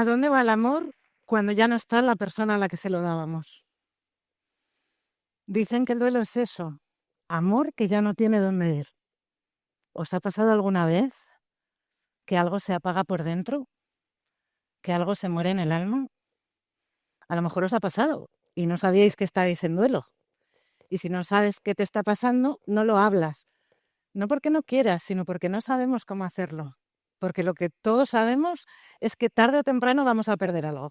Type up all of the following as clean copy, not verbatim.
¿A dónde va el amor cuando ya no está la persona a la que se lo dábamos? Dicen que el duelo es eso, amor que ya no tiene dónde ir. ¿Os ha pasado alguna vez que algo se apaga por dentro? ¿Que algo se muere en el alma? A lo mejor os ha pasado y no sabíais que estabais en duelo. Y si no sabes qué te está pasando, no lo hablas. No porque no quieras, sino porque no sabemos cómo hacerlo. Porque lo que todos sabemos es que tarde o temprano vamos a perder algo.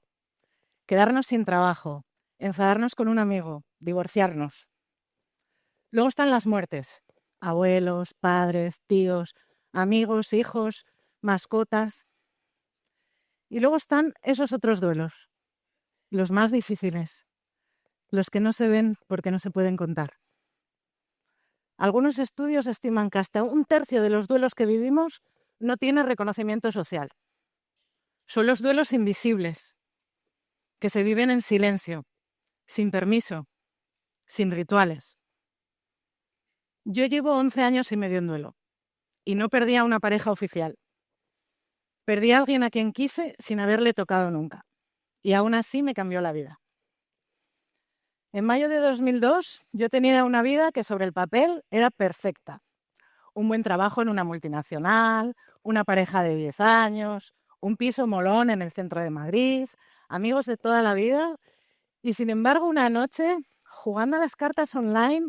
Quedarnos sin trabajo, enfadarnos con un amigo, divorciarnos. Luego están las muertes. Abuelos, padres, tíos, amigos, hijos, mascotas. Y luego están esos otros duelos, los más difíciles, los que no se ven porque no se pueden contar. Algunos estudios estiman que hasta un tercio de los duelos que vivimos no tiene reconocimiento social. Son los duelos invisibles, que se viven en silencio, sin permiso, sin rituales. Yo llevo 11 años y medio en duelo y no perdí a una pareja oficial. Perdí a alguien a quien quise sin haberle tocado nunca y aún así me cambió la vida. En mayo de 2002 yo tenía una vida que sobre el papel era perfecta. Un buen trabajo en una multinacional, una pareja de 10 años, un piso molón en el centro de Madrid, amigos de toda la vida y sin embargo una noche, jugando a las cartas online,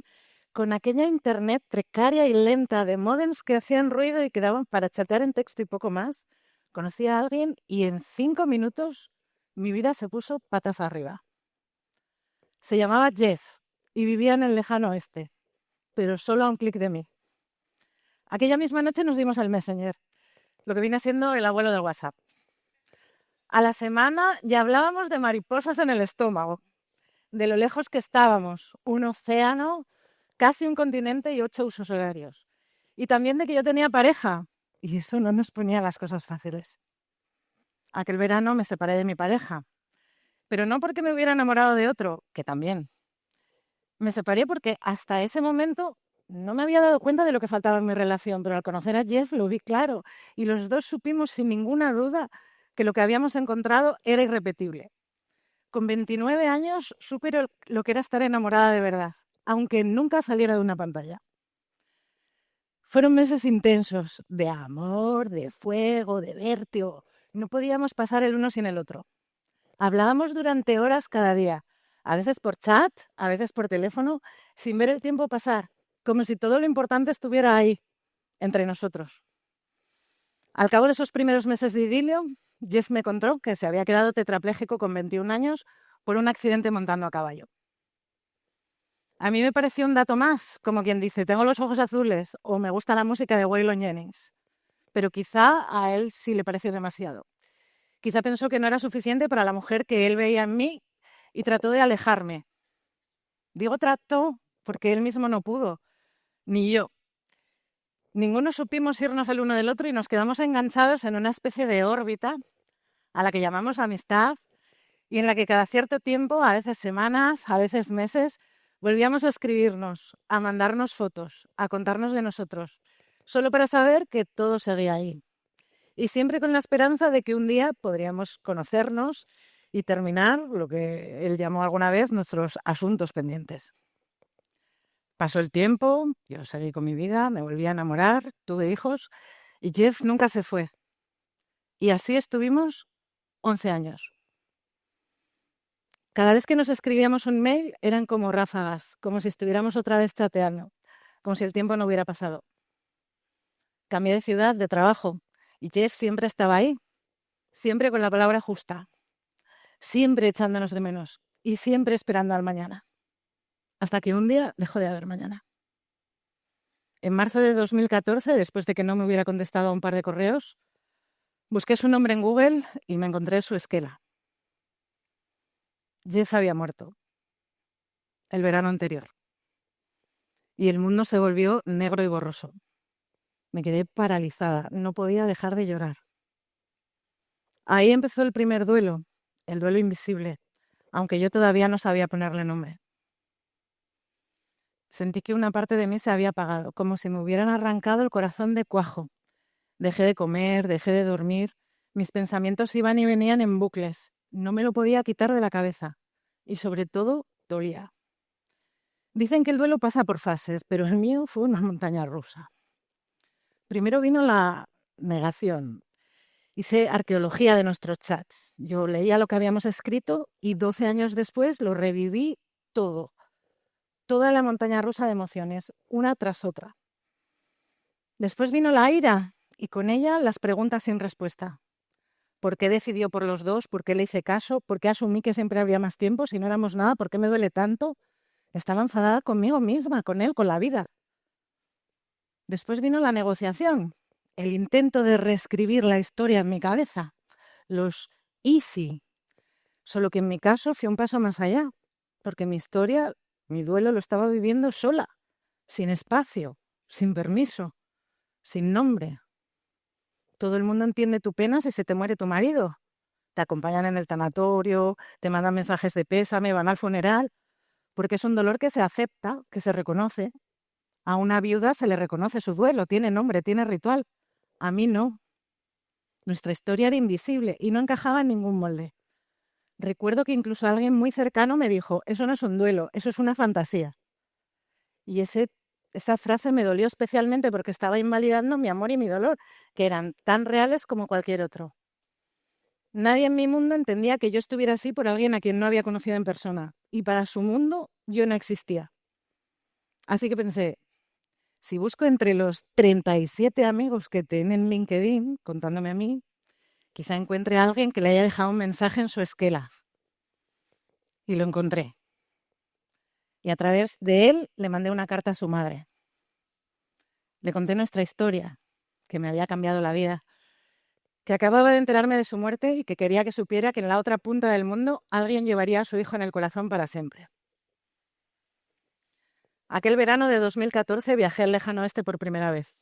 con aquella internet precaria y lenta de módems que hacían ruido y que daban para chatear en texto y poco más, conocí a alguien y en 5 minutos mi vida se puso patas arriba. Se llamaba Jeff y vivía en el lejano oeste, pero solo a un clic de mí. Aquella misma noche nos dimos el Messenger, lo que viene siendo el abuelo del WhatsApp. A la semana ya hablábamos de mariposas en el estómago, de lo lejos que estábamos, un océano, casi un continente y 8 usos horarios. Y también de que yo tenía pareja, y eso no nos ponía las cosas fáciles. Aquel verano me separé de mi pareja, pero no porque me hubiera enamorado de otro, que también. Me separé porque hasta ese momento no me había dado cuenta de lo que faltaba en mi relación, pero al conocer a Jeff lo vi claro y los dos supimos sin ninguna duda que lo que habíamos encontrado era irrepetible. Con 29 años supe lo que era estar enamorada de verdad, aunque nunca saliera de una pantalla. Fueron meses intensos, de amor, de fuego, de vértigo. No podíamos pasar el uno sin el otro. Hablábamos durante horas cada día, a veces por chat, a veces por teléfono, sin ver el tiempo pasar, como si todo lo importante estuviera ahí, entre nosotros. Al cabo de esos primeros meses de idilio, Jeff me contó que se había quedado tetrapléjico con 21 años por un accidente montando a caballo. A mí me pareció un dato más, como quien dice, tengo los ojos azules o me gusta la música de Waylon Jennings. Pero quizá a él sí le pareció demasiado. Quizá pensó que no era suficiente para la mujer que él veía en mí y trató de alejarme. Digo trató porque él mismo no pudo, ni yo. Ninguno supimos irnos el uno del otro y nos quedamos enganchados en una especie de órbita a la que llamamos amistad y en la que cada cierto tiempo, a veces semanas, a veces meses, volvíamos a escribirnos, a mandarnos fotos, a contarnos de nosotros, solo para saber que todo seguía ahí. Y siempre con la esperanza de que un día podríamos conocernos y terminar lo que él llamó alguna vez nuestros asuntos pendientes. Pasó el tiempo, yo seguí con mi vida, me volví a enamorar, tuve hijos y Jeff nunca se fue. Y así estuvimos 11 años. Cada vez que nos escribíamos un mail eran como ráfagas, como si estuviéramos otra vez chateando, como si el tiempo no hubiera pasado. Cambié de ciudad, de trabajo, y Jeff siempre estaba ahí, siempre con la palabra justa, siempre echándonos de menos y siempre esperando al mañana. Hasta que un día dejó de haber mañana. En marzo de 2014, después de que no me hubiera contestado a un par de correos, busqué su nombre en Google y me encontré su esquela. Jeff había muerto el verano anterior y el mundo se volvió negro y borroso. Me quedé paralizada, no podía dejar de llorar. Ahí empezó el primer duelo, el duelo invisible, aunque yo todavía no sabía ponerle nombre. Sentí que una parte de mí se había apagado, como si me hubieran arrancado el corazón de cuajo. Dejé de comer, dejé de dormir, Mis pensamientos iban y venían en bucles. No me lo podía quitar de la cabeza. Y sobre todo, dolía. Dicen que el duelo pasa por fases, pero el mío fue una montaña rusa. Primero vino la negación. Hice arqueología de nuestros chats. Yo leía lo que habíamos escrito y 12 años después lo reviví todo. Toda la montaña rusa de emociones, una tras otra. Después vino la ira y con ella las preguntas sin respuesta. ¿Por qué decidió por los dos? ¿Por qué le hice caso? ¿Por qué asumí que siempre habría más tiempo si no éramos nada? ¿Por qué me duele tanto? Estaba enfadada conmigo misma, con él, con la vida. Después vino la negociación, el intento de reescribir la historia en mi cabeza, los easy. Solo que en mi caso fui un paso más allá, porque mi historia, mi duelo lo estaba viviendo sola, sin espacio, sin permiso, sin nombre. Todo el mundo entiende tu pena si se te muere tu marido. Te acompañan en el tanatorio, te mandan mensajes de pésame, van al funeral, porque es un dolor que se acepta, que se reconoce. A una viuda se le reconoce su duelo, tiene nombre, tiene ritual. A mí no. Nuestra historia era invisible y no encajaba en ningún molde. Recuerdo que incluso alguien muy cercano me dijo, eso no es un duelo, eso es una fantasía. Y esa frase me dolió especialmente porque estaba invalidando mi amor y mi dolor, que eran tan reales como cualquier otro. Nadie en mi mundo entendía que yo estuviera así por alguien a quien no había conocido en persona. Y para su mundo yo no existía. Así que pensé, si busco entre los 37 amigos que tienen LinkedIn, contándome a mí, quizá encuentre a alguien que le haya dejado un mensaje en su esquela. Y lo encontré. Y a través de él le mandé una carta a su madre. Le conté nuestra historia, que me había cambiado la vida, que acababa de enterarme de su muerte y que quería que supiera que en la otra punta del mundo alguien llevaría a su hijo en el corazón para siempre. Aquel verano de 2014 viajé al lejano oeste por primera vez,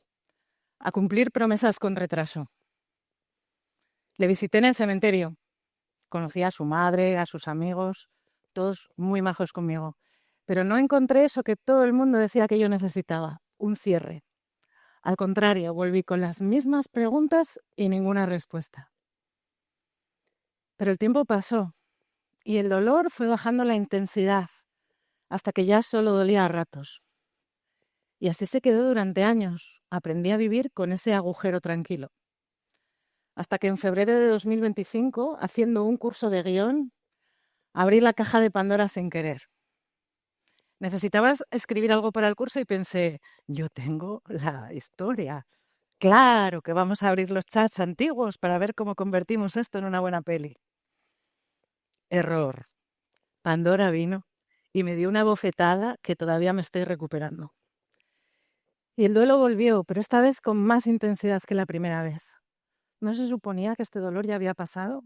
a cumplir promesas con retraso. Le visité en el cementerio. Conocí a su madre, a sus amigos, todos muy majos conmigo. Pero no encontré eso que todo el mundo decía que yo necesitaba, un cierre. Al contrario, volví con las mismas preguntas y ninguna respuesta. Pero el tiempo pasó y el dolor fue bajando la intensidad hasta que ya solo dolía a ratos. Y así se quedó durante años. Aprendí a vivir con ese agujero tranquilo. Hasta que en febrero de 2025, haciendo un curso de guión, abrí la caja de Pandora sin querer. Necesitabas escribir algo para el curso y pensé, yo tengo la historia. Claro que vamos a abrir los chats antiguos para ver cómo convertimos esto en una buena peli. Error. Pandora vino y me dio una bofetada que todavía me estoy recuperando. Y el duelo volvió, pero esta vez con más intensidad que la primera vez. ¿No se suponía que este dolor ya había pasado?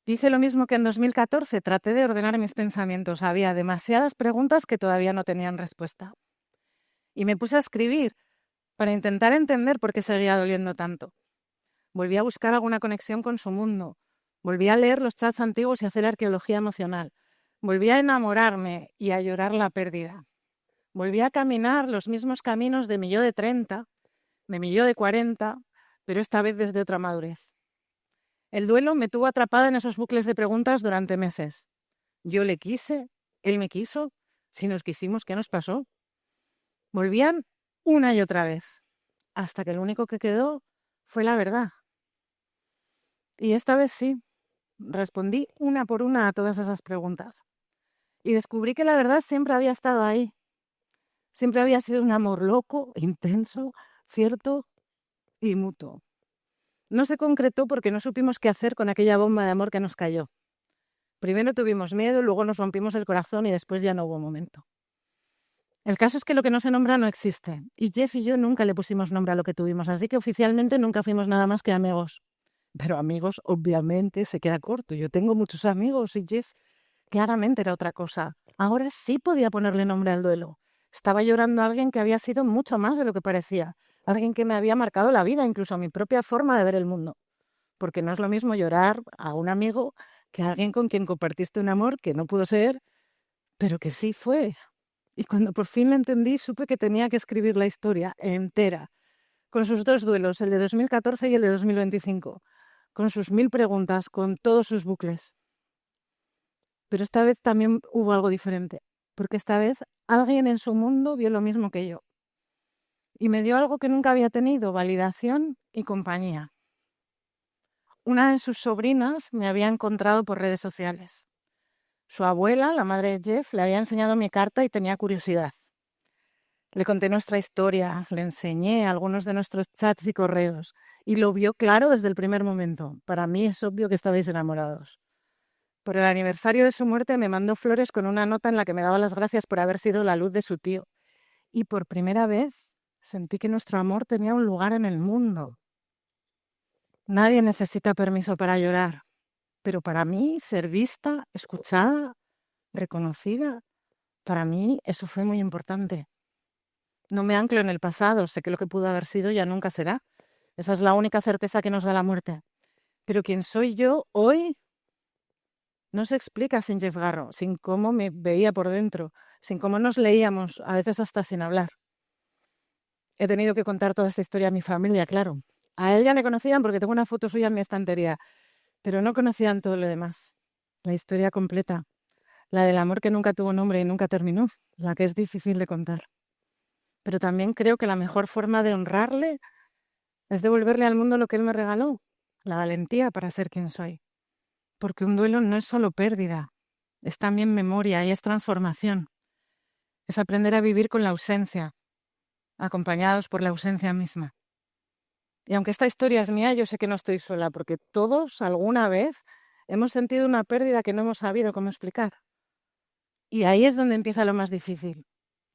Hice lo mismo que en 2014, traté de ordenar mis pensamientos. Había demasiadas preguntas que todavía no tenían respuesta. Y me puse a escribir para intentar entender por qué seguía doliendo tanto. Volví a buscar alguna conexión con su mundo. Volví a leer los chats antiguos y hacer arqueología emocional. Volví a enamorarme y a llorar la pérdida. Volví a caminar los mismos caminos de mi yo de 30, de mi yo de 40, pero esta vez desde otra madurez. El duelo me tuvo atrapada en esos bucles de preguntas durante meses. Yo le quise, él me quiso, si nos quisimos, ¿qué nos pasó? Volvían una y otra vez, hasta que lo único que quedó fue la verdad. Y esta vez sí, respondí una por una a todas esas preguntas. Y descubrí que la verdad siempre había estado ahí. Siempre había sido un amor loco, intenso, cierto y mutuo. No se concretó porque no supimos qué hacer con aquella bomba de amor que nos cayó. Primero tuvimos miedo, luego nos rompimos el corazón y después ya no hubo momento. El caso es que lo que no se nombra no existe. Y Jeff y yo nunca le pusimos nombre a lo que tuvimos, así que oficialmente nunca fuimos nada más que amigos. Pero amigos, obviamente, se queda corto. Yo tengo muchos amigos y Jeff claramente era otra cosa. Ahora sí podía ponerle nombre al duelo. Estaba llorando a alguien que había sido mucho más de lo que parecía. Alguien que me había marcado la vida, incluso a mi propia forma de ver el mundo. Porque no es lo mismo llorar a un amigo que a alguien con quien compartiste un amor que no pudo ser, pero que sí fue. Y cuando por fin lo entendí, supe que tenía que escribir la historia entera, con sus dos duelos, el de 2014 y el de 2025, con sus 1000 preguntas, con todos sus bucles. Pero esta vez también hubo algo diferente, porque esta vez alguien en su mundo vio lo mismo que yo. Y me dio algo que nunca había tenido, validación y compañía. Una de sus sobrinas me había encontrado por redes sociales. Su abuela, la madre de Jeff, le había enseñado mi carta y tenía curiosidad. Le conté nuestra historia, le enseñé algunos de nuestros chats y correos, y lo vio claro desde el primer momento. Para mí es obvio que estabais enamorados. Por el aniversario de su muerte me mandó flores con una nota en la que me daba las gracias por haber sido la luz de su tío. Y por primera vez sentí que nuestro amor tenía un lugar en el mundo. Nadie necesita permiso para llorar, pero para mí ser vista, escuchada, reconocida, para mí eso fue muy importante. No me anclo en el pasado, sé que lo que pudo haber sido ya nunca será. Esa es la única certeza que nos da la muerte. Pero quien soy yo hoy no se explica sin Jeff Garro, sin cómo me veía por dentro, sin cómo nos leíamos, a veces hasta sin hablar. He tenido que contar toda esta historia a mi familia, claro. A él ya le conocían porque tengo una foto suya en mi estantería, pero no conocían todo lo demás. La historia completa, la del amor que nunca tuvo nombre y nunca terminó, la que es difícil de contar. Pero también creo que la mejor forma de honrarle es devolverle al mundo lo que él me regaló, la valentía para ser quien soy. Porque un duelo no es solo pérdida, es también memoria y es transformación. Es aprender a vivir con la ausencia, acompañados por la ausencia misma. Y aunque esta historia es mía, yo sé que no estoy sola, porque todos alguna vez hemos sentido una pérdida que no hemos sabido cómo explicar. Y ahí es donde empieza lo más difícil.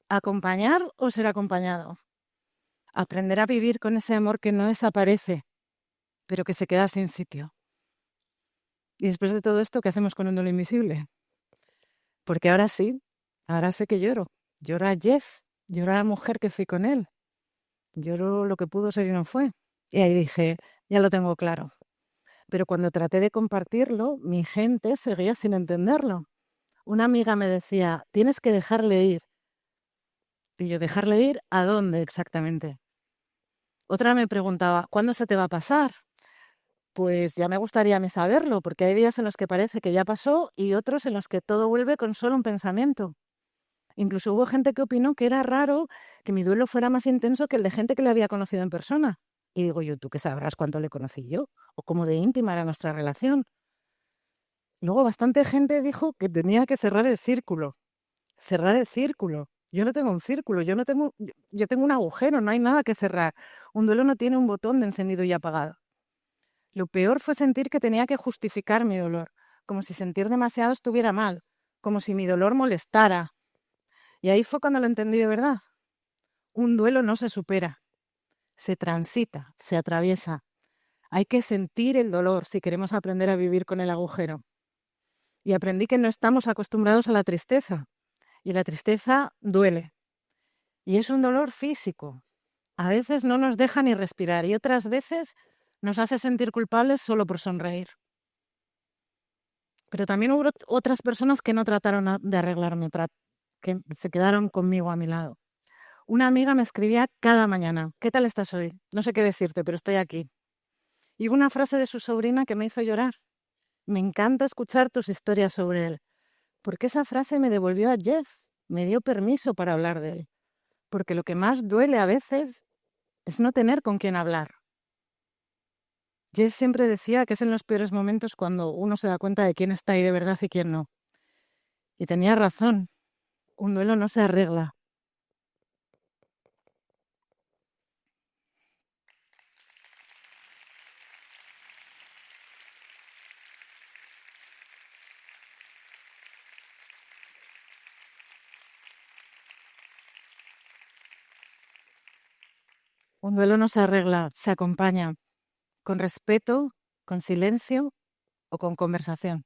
¿Acompañar o ser acompañado? Aprender a vivir con ese amor que no desaparece, pero que se queda sin sitio. Y después de todo esto, ¿qué hacemos con un duelo invisible? Porque ahora sí, ahora sé que lloro. Lloro a Jeff, lloro a la mujer que fui con él. Lloro lo que pudo ser y no fue. Y ahí dije, ya lo tengo claro. Pero cuando traté de compartirlo, mi gente seguía sin entenderlo. Una amiga me decía, tienes que dejarle ir. Y yo, ¿dejarle ir a dónde exactamente? Otra me preguntaba, ¿cuándo se te va a pasar? Pues ya me gustaría a mí saberlo, porque hay días en los que parece que ya pasó y otros en los que todo vuelve con solo un pensamiento. Incluso hubo gente que opinó que era raro que mi duelo fuera más intenso que el de gente que le había conocido en persona. Y digo yo, ¿tú qué sabrás cuánto le conocí yo? ¿O cómo de íntima era nuestra relación? Luego bastante gente dijo que tenía que cerrar el círculo. Cerrar el círculo. Yo no tengo un círculo, yo tengo un agujero, no hay nada que cerrar. Un duelo no tiene un botón de encendido y apagado. Lo peor fue sentir que tenía que justificar mi dolor, como si sentir demasiado estuviera mal, como si mi dolor molestara. Y ahí fue cuando lo entendí de verdad. Un duelo no se supera, se transita, se atraviesa. Hay que sentir el dolor si queremos aprender a vivir con el agujero. Y aprendí que no estamos acostumbrados a la tristeza. Y la tristeza duele. Y es un dolor físico. A veces no nos deja ni respirar y otras veces nos hace sentir culpables solo por sonreír. Pero también hubo otras personas que no trataron de arreglarme, que se quedaron conmigo a mi lado. Una amiga me escribía cada mañana, ¿qué tal estás hoy? No sé qué decirte, pero estoy aquí. Y hubo una frase de su sobrina que me hizo llorar. Me encanta escuchar tus historias sobre él, porque esa frase me devolvió a Jeff, me dio permiso para hablar de él. Porque lo que más duele a veces es no tener con quién hablar. Jeff siempre decía que es en los peores momentos cuando uno se da cuenta de quién está ahí de verdad y quién no. Y tenía razón, un duelo no se arregla. Un duelo no se arregla, se acompaña, con respeto, con silencio o con conversación.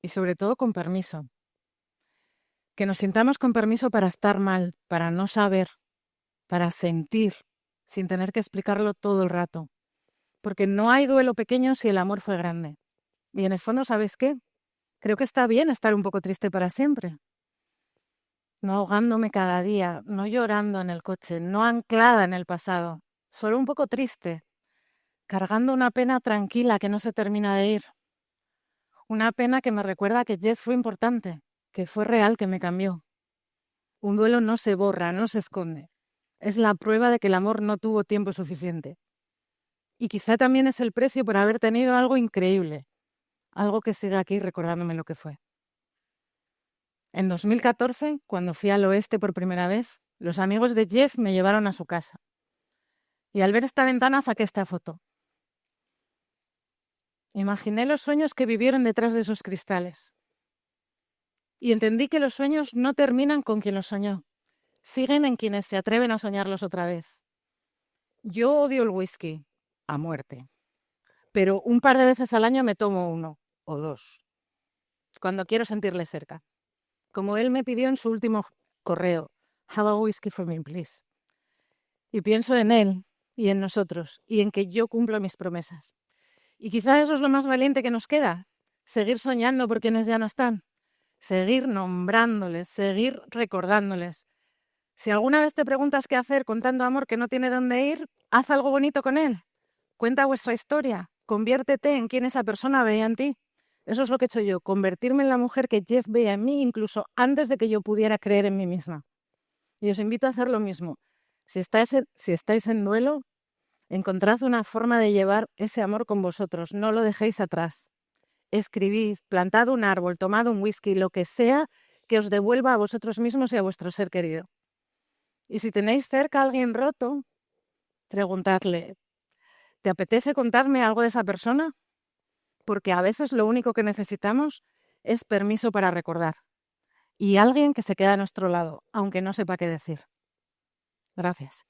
Y sobre todo con permiso. Que nos sintamos con permiso para estar mal, para no saber, para sentir, sin tener que explicarlo todo el rato. Porque no hay duelo pequeño si el amor fue grande. Y en el fondo, ¿sabes qué? Creo que está bien estar un poco triste para siempre. No ahogándome cada día, no llorando en el coche, no anclada en el pasado, solo un poco triste. cargando una pena tranquila que no se termina de ir. Una pena que me recuerda que Jeff fue importante, que fue real, que me cambió. Un duelo no se borra, no se esconde. Es la prueba de que el amor no tuvo tiempo suficiente. Y quizá también es el precio por haber tenido algo increíble, algo que sigue aquí recordándome lo que fue. En 2014, cuando fui al oeste por primera vez, los amigos de Jeff me llevaron a su casa. Y al ver esta ventana saqué esta foto. Imaginé los sueños que vivieron detrás de sus cristales. Y entendí que los sueños no terminan con quien los soñó. Siguen en quienes se atreven a soñarlos otra vez. Yo odio el whisky, a muerte. Pero un par de veces al año me tomo 1 o 2, cuando quiero sentirle cerca. Como él me pidió en su último correo, "Have a whiskey for me, please". Y pienso en él y en nosotros y en que yo cumplo mis promesas. Y quizá eso es lo más valiente que nos queda, seguir soñando por quienes ya no están, seguir nombrándoles, seguir recordándoles. Si alguna vez te preguntas qué hacer con tanto amor que no tiene dónde ir, haz algo bonito con él. Cuenta vuestra historia, conviértete en quien esa persona veía en ti. Eso es lo que he hecho yo, convertirme en la mujer que Jeff veía en mí incluso antes de que yo pudiera creer en mí misma. Y os invito a hacer lo mismo. Si estáis en duelo, encontrad una forma de llevar ese amor con vosotros, no lo dejéis atrás. Escribid, plantad un árbol, tomad un whisky, lo que sea que os devuelva a vosotros mismos y a vuestro ser querido. Y si tenéis cerca a alguien roto, preguntadle, ¿te apetece contarme algo de esa persona? Porque a veces lo único que necesitamos es permiso para recordar. Y alguien que se queda a nuestro lado, aunque no sepa qué decir. Gracias.